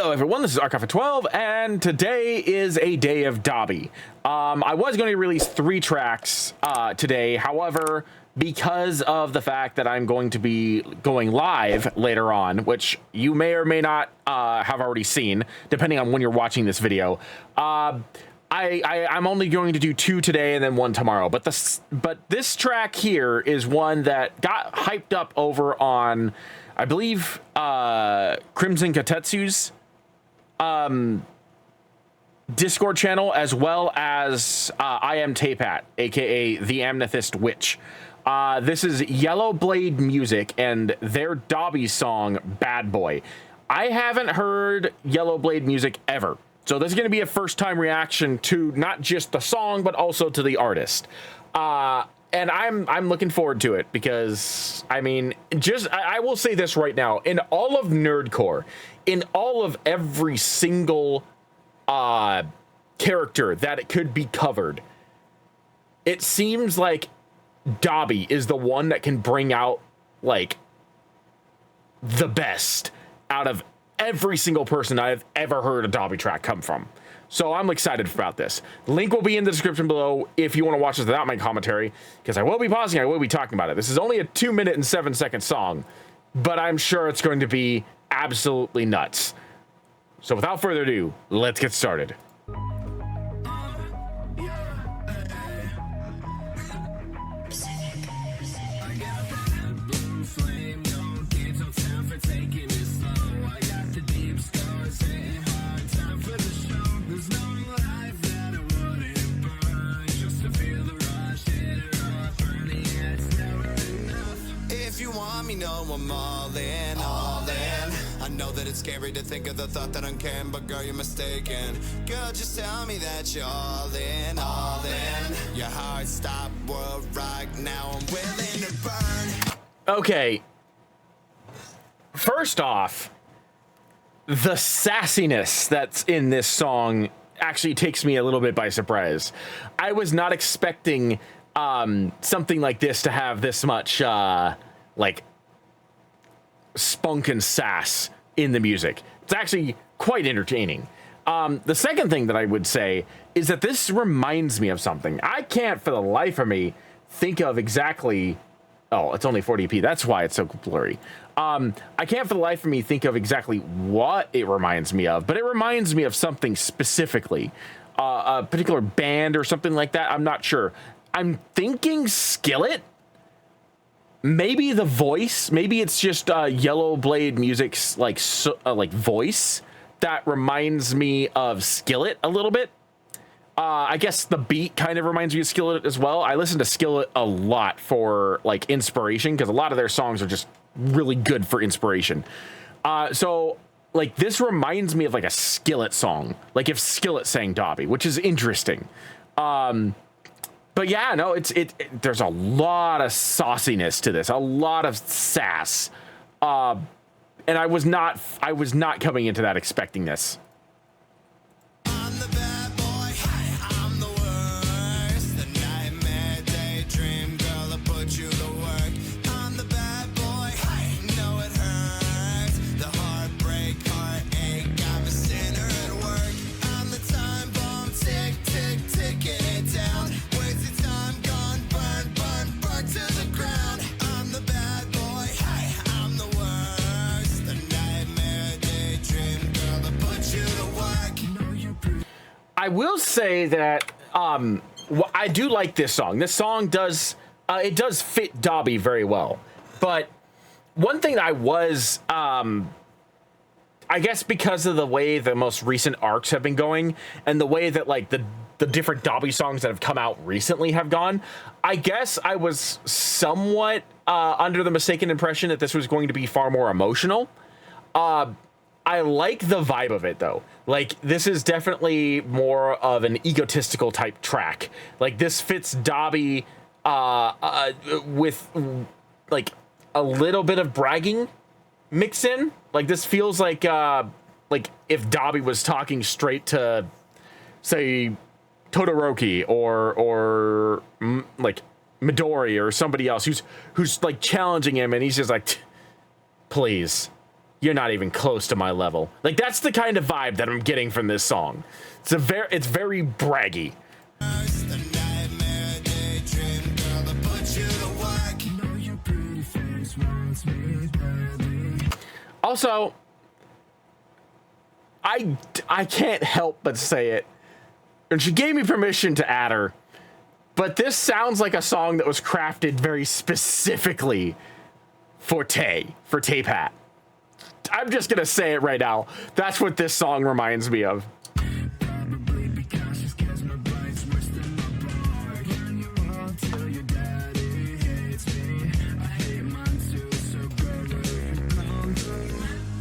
Hello everyone, this is Archive12, and today is a day of Dabi. I was going to release 3 tracks today, however, because of the fact that I'm going to be going live later on, which you may or may not have already seen, depending on when you're watching this video, I'm only going to do 2 today and then 1 tomorrow. But this track here is one that got hyped up over on, I believe, Crimson Katetsu's Discord channel, as well as I Am Tapat, aka the Amethyst Witch. This is YellowBladeMusic and their Dabi song Bad Boy. I haven't heard YellowBladeMusic ever, so this is going to be a first time reaction to not just the song but also to the artist. And I'm looking forward to it because, I mean, I will say this right now, in all of nerdcore, in all of every single character that it could be covered, it seems like Dabi is the one that can bring out, like, the best out of every single person I've ever heard a Dabi track come from. So I'm excited about this. Link will be in the description below if you want to watch this without my commentary, because I will be pausing, I will be talking about it. This is only a 2-minute and 7-second song, but I'm sure it's going to be absolutely nuts. So without further ado, let's get started. I'm all in, all in. I know that it's scary to think of the thought that I'm caring, but girl, you're mistaken. Girl, just tell me that you're all in, all in. Your heart stop world right now, I'm willing to burn. Okay. First off, the sassiness that's in this song actually takes me a little bit by surprise. I was not expecting something like this to have this much like spunk and sass in the music. It's actually quite entertaining. The second thing that I would say is that this reminds me of something. I can't for the life of me think of exactly... Oh, it's only 40p. That's why it's so blurry. I can't for the life of me think of exactly what it reminds me of, but it reminds me of something specifically. A particular band or something like that. I'm not sure. I'm thinking Skillet? Maybe the voice, maybe it's just YellowBladeMusic's like voice that reminds me of Skillet a little bit. I guess the beat kind of reminds me of Skillet as well. I listen to Skillet a lot for like inspiration because a lot of their songs are just really good for inspiration. So like this reminds me of like a Skillet song, like if Skillet sang Dabi, which is interesting. But yeah, no, there's a lot of sauciness to this, a lot of sass. And I was not coming into that expecting this. I'm the bad boy, I'm the worst. The nightmare daydream girl that put you to work. I'm the bad boy, know it hurts. The heartbreak, heartache, got me sinner at work. I'm the time bomb, tick, tick, ticking it down. To the ground. I'm the bad boy, I'm the worst. The nightmare daydream girl that put you to work. I will say that I do like this song. This song does it does fit Dabi very well. But one thing I was I guess because of the way the most recent arcs have been going and the way that like the different Dabi songs that have come out recently have gone, I guess I was somewhat under the mistaken impression that this was going to be far more emotional. I like the vibe of it though. Like this is definitely more of an egotistical type track. Like this fits Dabi with like a little bit of bragging mix in. Like this feels like if Dabi was talking straight to, say, Todoroki or like Midori or somebody else who's like challenging him, and he's just like, please, You're not even close to my level. Like, that's the kind of vibe that I'm getting from this song. It's very braggy. Also, I can't help but say it, and she gave me permission to add her, but this sounds like a song that was crafted very specifically for Tay Pat. I'm just gonna say it right now. That's what this song reminds me of.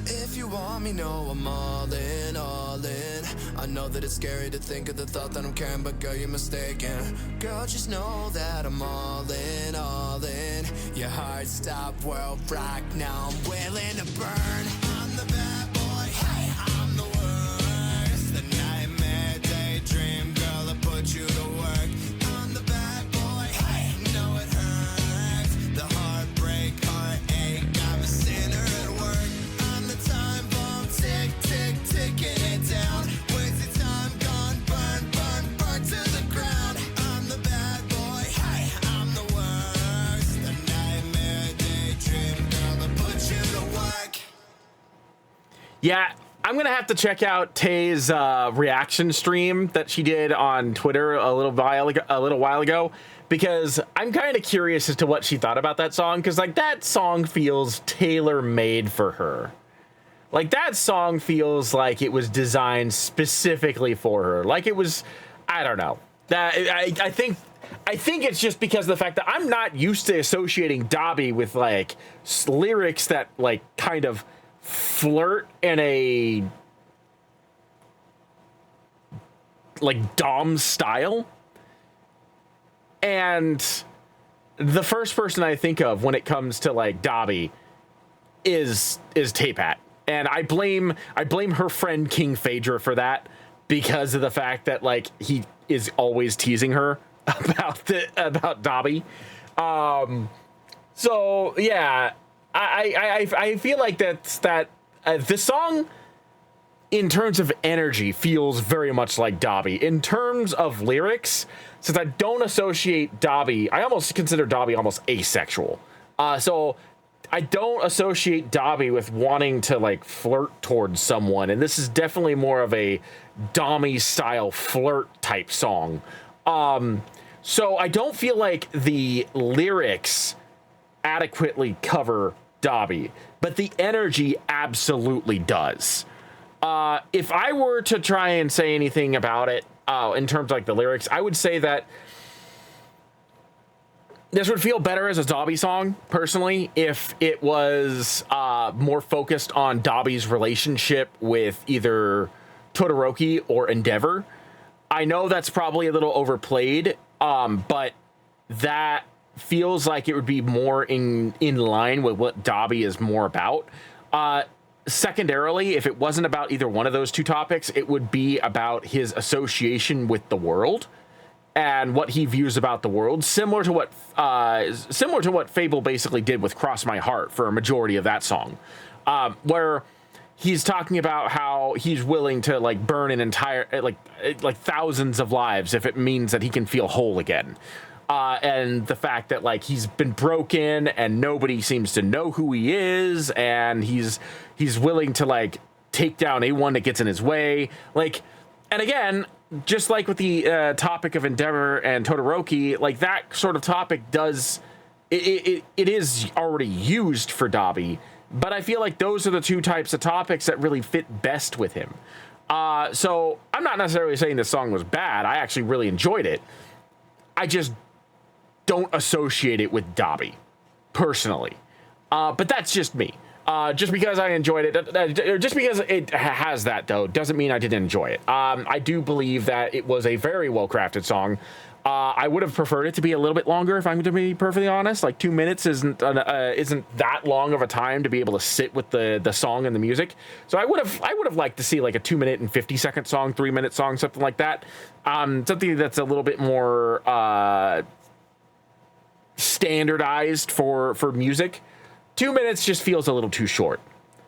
If you want me, know I'm all in, all in. I know that it's scary to think of the thought that I'm caring, but girl, you're mistaken. Girl, just know that I'm all in, all in. Your heart stopped, world rock, now I'm willing to burn. I'm the bad boy, hey, I'm the worst. The nightmare daydream, girl, I put you to work. I'm the bad boy, hey, know it hurts. The heartbreak, heartache, I'm a sinner at work. I'm the time bomb, tick, tick, ticking it down. Wasted time gone, burn, burn, burn to the ground. I'm the bad boy, hey, I'm the worst. The nightmare daydream, girl, I put you to work. Yeah, I'm gonna have to check out Tay's reaction stream that she did on Twitter a little while ago, because I'm kind of curious as to what she thought about that song, because like that song feels tailor-made for her. Like that song feels like it was designed specifically for her. Like it was, I don't know. That I think it's just because of the fact that I'm not used to associating Dabi with like lyrics that like kind of flirt in a like Dom style. And the first person I think of when it comes to like Dabi is Tay Pat. And I blame her friend King Phaedra for that, because of the fact that like he is always teasing her about Dabi. So yeah, I feel like this song in terms of energy feels very much like Dabi. In terms of lyrics, since I don't associate Dabi, I almost consider Dabi almost asexual. So I don't associate Dabi with wanting to like flirt towards someone, and this is definitely more of a Dommy style flirt type song. So I don't feel like the lyrics adequately cover Dabi, but the energy absolutely does. If I were to try and say anything about it in terms of like the lyrics, I would say that this would feel better as a Dabi song, personally, if it was more focused on Dabi's relationship with either Todoroki or Endeavor. I know that's probably a little overplayed, but that feels like it would be more in line with what Dabi is more about. Secondarily, if it wasn't about either one of those two topics, it would be about his association with the world and what he views about the world, similar to what Fable basically did with Cross My Heart for a majority of that song, where he's talking about how he's willing to like burn an entire like thousands of lives if it means that he can feel whole again. And the fact that like he's been broken and nobody seems to know who he is, and he's willing to like take down anyone that gets in his way. Like, and again, just like with the topic of Endeavor and Todoroki, like that sort of topic does it is already used for Dabi, but I feel like those are the two types of topics that really fit best with him. So I'm not necessarily saying this song was bad. I actually really enjoyed it. I just don't associate it with Dabi, personally. But that's just me. Just because I enjoyed it, just because it has that, though, doesn't mean I didn't enjoy it. I do believe that it was a very well-crafted song. I would have preferred it to be a little bit longer, if I'm to be perfectly honest. Like 2 minutes isn't that long of a time to be able to sit with the song and the music. So I would have liked to see like a 2 minute and 50-second song, 3 minute song, something like that. Something that's a little bit more standardized for music. 2 minutes just feels a little too short.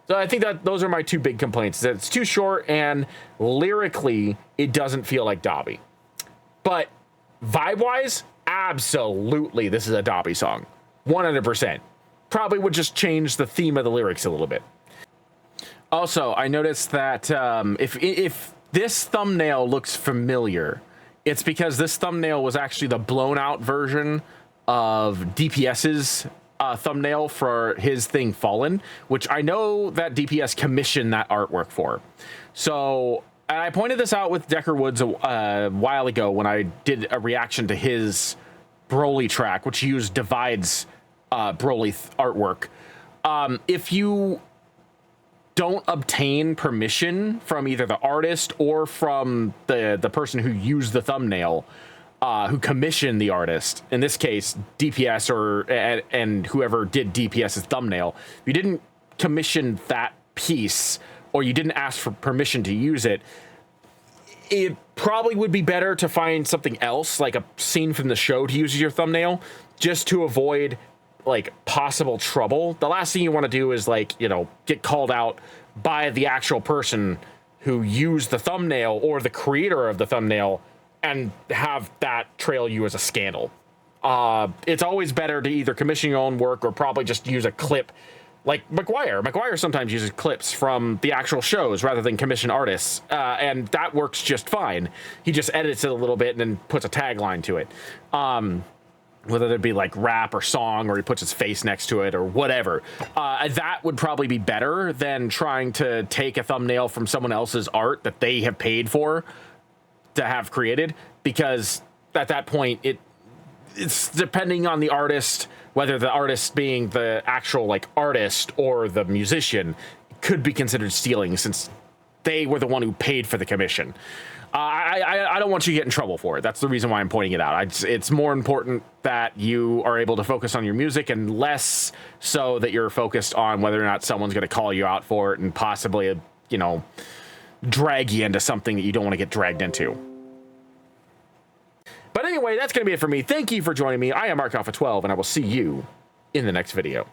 So I think that those are my two big complaints. That it's too short, and lyrically, it doesn't feel like Dabi. But vibe-wise, absolutely, this is a Dabi song. 100%. Probably would just change the theme of the lyrics a little bit. Also, I noticed that if this thumbnail looks familiar, it's because this thumbnail was actually the blown-out version of DPS's thumbnail for his thing Fallen, which I know that DPS commissioned that artwork for. So, and I pointed this out with Decker Woods a while ago when I did a reaction to his Broly track, which used Divide's Broly artwork. If you don't obtain permission from either the artist or from the person who used the thumbnail, who commissioned the artist, in this case DPS and whoever did DPS's thumbnail, if you didn't commission that piece or you didn't ask for permission to use it, it probably would be better to find something else, like a scene from the show, to use as your thumbnail, just to avoid like possible trouble. The last thing you want to do is, like, you know, get called out by the actual person who used the thumbnail or the creator of the thumbnail and have that trail you as a scandal. It's always better to either commission your own work or probably just use a clip like McGuire. McGuire sometimes uses clips from the actual shows rather than commission artists, and that works just fine. He just edits it a little bit and then puts a tagline to it. Whether it be like rap or song, or he puts his face next to it or whatever. That would probably be better than trying to take a thumbnail from someone else's art that they have paid for to have created, because at that point, it's depending on the artist, whether the artist being the actual like artist or the musician, could be considered stealing since they were the one who paid for the commission. I don't want you to get in trouble for it. That's the reason why I'm pointing it out. It's more important that you are able to focus on your music and less so that you're focused on whether or not someone's going to call you out for it and possibly, you know, drag you into something that you don't want to get dragged into. But anyway, that's going to be it for me. Thank you for joining me. I am Markoff12, and I will see you in the next video.